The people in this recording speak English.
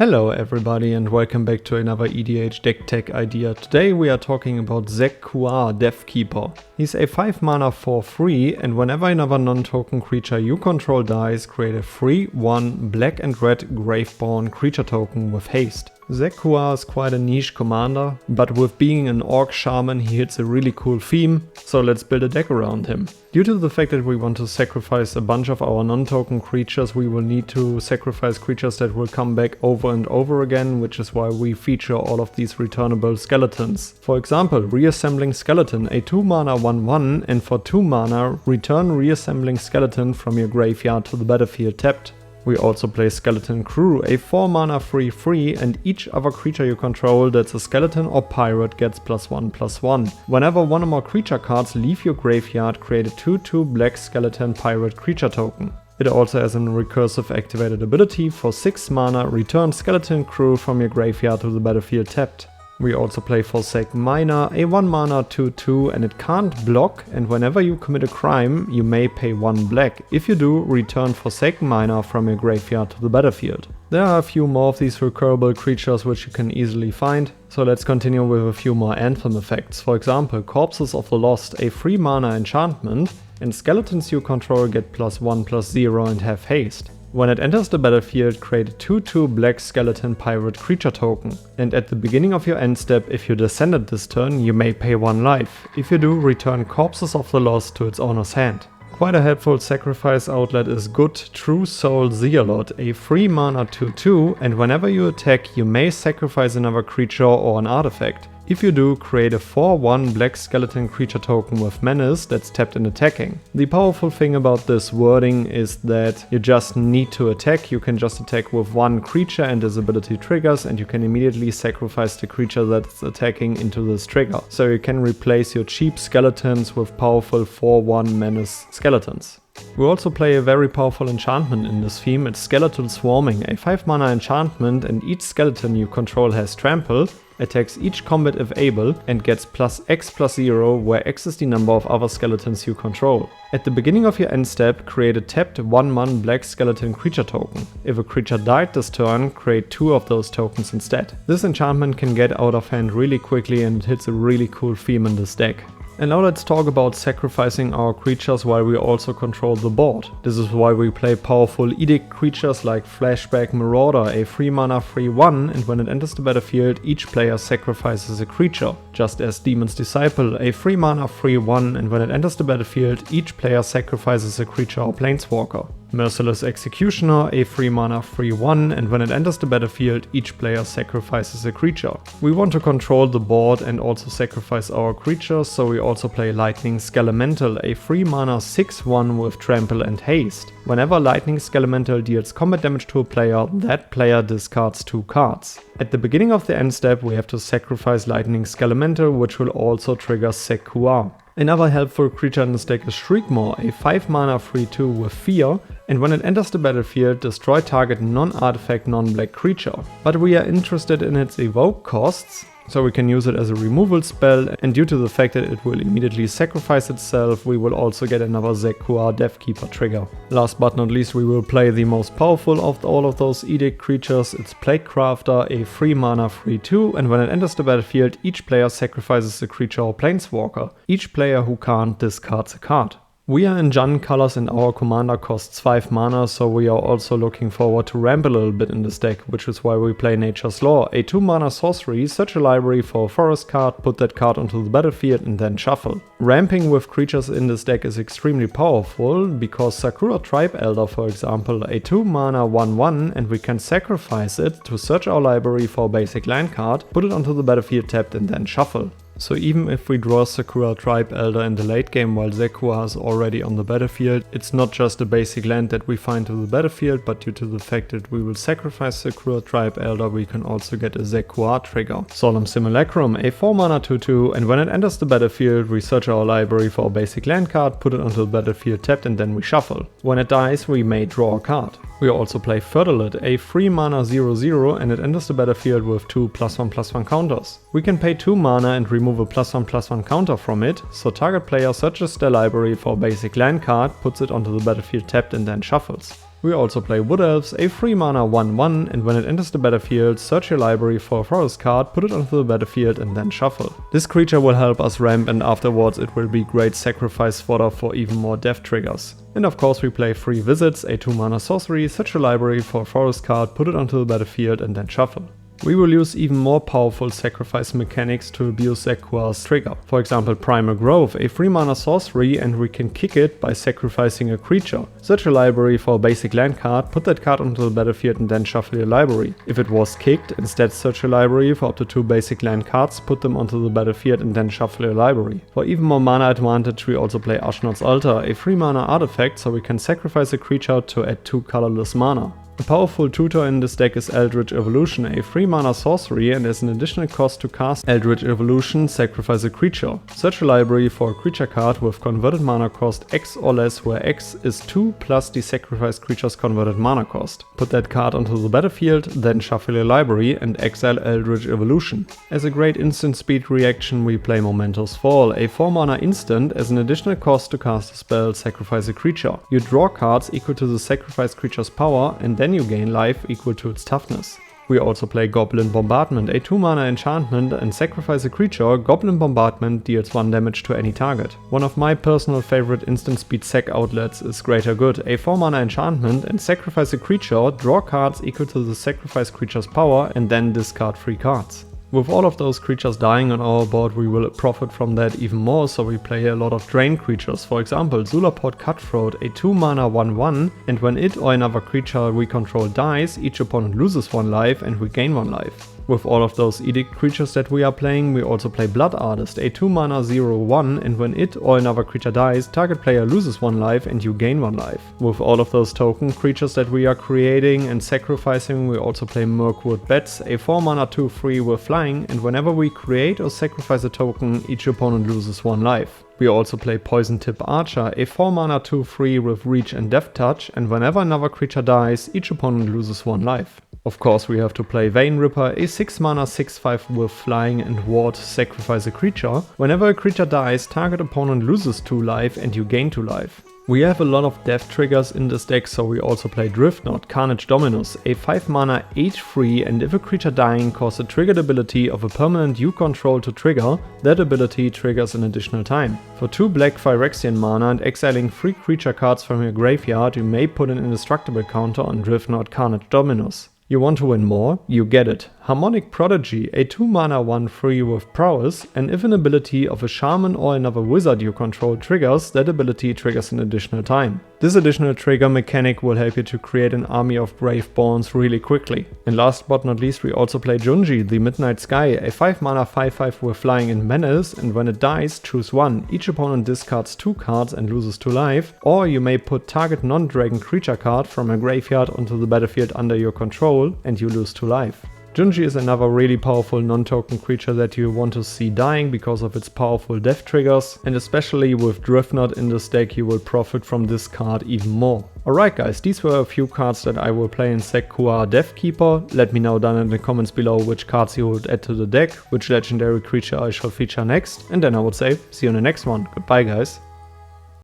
Hello everybody and welcome back to another EDH deck tech idea. Today we are talking about Sek'Kuar, Deathkeeper. He's a 5 mana for free, and whenever another non-token creature you control dies, create a free 1 black and red Graveborn creature token with haste. Sek'Kuar is quite a niche commander, but with being an orc shaman he hits a really cool theme, so let's build a deck around him. Due to the fact that we want to sacrifice a bunch of our non-token creatures, we will need to sacrifice creatures that will come back over and over again, which is why we feature all of these returnable skeletons. For example, Reassembling Skeleton, a 2 mana 1/1, and for 2 mana return Reassembling Skeleton from your graveyard to the battlefield tapped. We also play Skeleton Crew, a 4 mana 3/3, and each other creature you control that's a skeleton or pirate gets +1/+1. Whenever one or more creature cards leave your graveyard, create a 2/2 black skeleton pirate creature token. It also has a recursive activated ability for 6 mana, return Skeleton Crew from your graveyard to the battlefield tapped. We also play Forsake Miner, a 1 mana 2/2, and it can't block, and whenever you commit a crime you may pay 1 black. If you do, return Forsake Miner from your graveyard to the battlefield. There are a few more of these recurable creatures which you can easily find, so let's continue with a few more Anthem effects. For example, Corpses of the Lost, a 3 mana enchantment, and skeletons you control get +1/+0 and have haste. When it enters the battlefield, create a 2/2 black skeleton pirate creature token. And at the beginning of your end step, if you descended this turn, you may pay 1 life. If you do, return Corpses of the Lost to its owner's hand. Quite a helpful sacrifice outlet is Good True Soul Zealot, a 3 mana 2/2, and whenever you attack, you may sacrifice another creature or an artifact. If you do, create a 4/1 black skeleton creature token with menace that's tapped and attacking. The powerful thing about this wording is that you just need to attack. You can just attack with 1 creature and this ability triggers, and you can immediately sacrifice the creature that's attacking into this trigger. So you can replace your cheap skeletons with powerful 4/1 menace skeletons. We also play a very powerful enchantment in this theme. It's Skeletal Swarming, a 5 mana enchantment, and each skeleton you control has trample, attacks each combat if able, and gets +X/+0, where X is the number of other skeletons you control. At the beginning of your end step, create a tapped 1/1 black skeleton creature token. If a creature died this turn, create 2 of those tokens instead. This enchantment can get out of hand really quickly and it hits a really cool theme in this deck. And now let's talk about sacrificing our creatures while we also control the board. This is why we play powerful Edict Creatures like Flashback Marauder, a 3 mana 3/1, and when it enters the battlefield each player sacrifices a creature. Just as Demon's Disciple, a 3 mana 3/1, and when it enters the battlefield each player sacrifices a creature or planeswalker. Merciless Executioner, a 3 mana 3/1, and when it enters the battlefield each player sacrifices a creature. We want to control the board and also sacrifice our creatures, so we also play Lightning Skelemental, a 3 mana 6/1 with trample and haste. Whenever Lightning Skelemental deals combat damage to a player, that player discards 2 cards. At the beginning of the end step we have to sacrifice Lightning Skelemental, which will also trigger Sek'Kuar. Another helpful creature in this deck is Shriekmaw, a 5 mana 3/2 with Fear, and when it enters the battlefield, destroy target non-artifact non-black creature. But we are interested in its evoke costs, so we can use it as a removal spell, and due to the fact that it will immediately sacrifice itself, we will also get another Sek'Kuar Deathkeeper trigger. Last but not least, we will play the most powerful of all of those Edict Creatures. It's Plaguecrafter, a 3 mana 3/2, and when it enters the battlefield each player sacrifices a creature or planeswalker. Each player who can't discards a card. We are in Jund colors and our commander costs 5 mana, so we are also looking forward to ramp a little bit in this deck, which is why we play Nature's Law, a 2 mana sorcery, search a library for a forest card, put that card onto the battlefield and then shuffle. Ramping with creatures in this deck is extremely powerful, because Sakura Tribe Elder, for example, a 2 mana 1/1, and we can sacrifice it to search our library for a basic land card, put it onto the battlefield tapped and then shuffle. So even if we draw Sakura Tribe Elder in the late game while Sek'Kuar is already on the battlefield, it's not just a basic land that we find to the battlefield, but due to the fact that we will sacrifice Sakura Tribe Elder, we can also get a Sek'Kuar trigger. Solemn Simulacrum, a 4 mana 2/2, and when it enters the battlefield, we search our library for a basic land card, put it onto the battlefield tapped, and then we shuffle. When it dies, we may draw a card. We also play Fertilid, a 3 mana 0/0, and it enters the battlefield with 2 +1/+1 counters. We can pay 2 mana and remove a +1/+1 counter from it, so target player searches their library for a basic land card, puts it onto the battlefield tapped and then shuffles. We also play Wood Elves, a 3 mana 1/1, and when it enters the battlefield, search your library for a forest card, put it onto the battlefield and then shuffle. This creature will help us ramp, and afterwards it will be great sacrifice fodder for even more death triggers. And of course we play 3 Visits, a 2 mana sorcery, search your library for a forest card, put it onto the battlefield and then shuffle. We will use even more powerful sacrifice mechanics to abuse Sek'Kuar's trigger. For example, Primal Growth, a 3 mana sorcery, and we can kick it by sacrificing a creature. Search your library for a basic land card, put that card onto the battlefield and then shuffle your library. If it was kicked, instead search your library for up to 2 basic land cards, put them onto the battlefield and then shuffle your library. For even more mana advantage, we also play Ashnod's Altar, a 3 mana artifact, so we can sacrifice a creature to add 2 colorless mana. A powerful tutor in this deck is Eldritch Evolution, a 3 mana sorcery, and as an additional cost to cast Eldritch Evolution, sacrifice a creature. Search your library for a creature card with converted mana cost X or less, where X is 2 plus the sacrificed creature's converted mana cost. Put that card onto the battlefield, then shuffle your library and exile Eldritch Evolution. As a great instant speed reaction, we play Momentous Fall, a 4 mana instant. As an additional cost to cast a spell, sacrifice a creature. You draw cards equal to the sacrificed creature's power, and then you gain life equal to its toughness. We also play Goblin Bombardment, a 2 mana enchantment, and sacrifice a creature. Goblin Bombardment deals 1 damage to any target. One of my personal favorite instant speed sec outlets is Greater Good, a 4 mana enchantment, and sacrifice a creature, draw cards equal to the sacrificed creature's power, and then discard 3 cards. With all of those creatures dying on our board, we will profit from that even more, so we play a lot of drain creatures. For example, Zulaport Cutthroat, a 2 mana 1/1, and when it or another creature we control dies, each opponent loses 1 life and we gain 1 life. With all of those Edict creatures that we are playing, we also play Blood Artist, a 2 mana 0/1, and when it or another creature dies, target player loses 1 life and you gain 1 life. With all of those token creatures that we are creating and sacrificing, we also play Mirkwood Bats, a 4 mana 2/3 with flying, and whenever we create or sacrifice a token, each opponent loses 1 life. We also play Poison Tip Archer, a 4 mana 2/3 with reach and death touch, and whenever another creature dies, each opponent loses 1 life. Of course we have to play Vein Ripper, a 6 mana 6/5 with flying and ward, sacrifice a creature. Whenever a creature dies, target opponent loses 2 life and you gain 2 life. We have a lot of death triggers in this deck, so we also play Driftnot, Carnage Dominus, a 5 mana H3, and if a creature dying causes a triggered ability of a permanent you control to trigger, that ability triggers an additional time. For 2 black Phyrexian mana and exiling 3 creature cards from your graveyard, you may put an indestructible counter on Driftnot, Carnage Dominus. You want to win more? You get it. Harmonic Prodigy, a 2 mana 1/3 with prowess, and if an ability of a shaman or another wizard you control triggers, that ability triggers an additional time. This additional trigger mechanic will help you to create an army of Graveborns really quickly. And last but not least, we also play Junji, the Midnight Sky, a 5 mana 5/5 with flying and menace, and when it dies, choose 1. Each opponent discards 2 cards and loses 2 life, or you may put target non-dragon creature card from a graveyard onto the battlefield under your control, and you lose 2 life. Junji is another really powerful non-token creature that you want to see dying because of its powerful death triggers, and especially with Driftnot in this deck you will profit from this card even more. Alright guys, these were a few cards that I will play in Sek'Kuar Deathkeeper. Let me know down in the comments below which cards you would add to the deck, which legendary creature I shall feature next, and then I would say see you in the next one. Goodbye guys.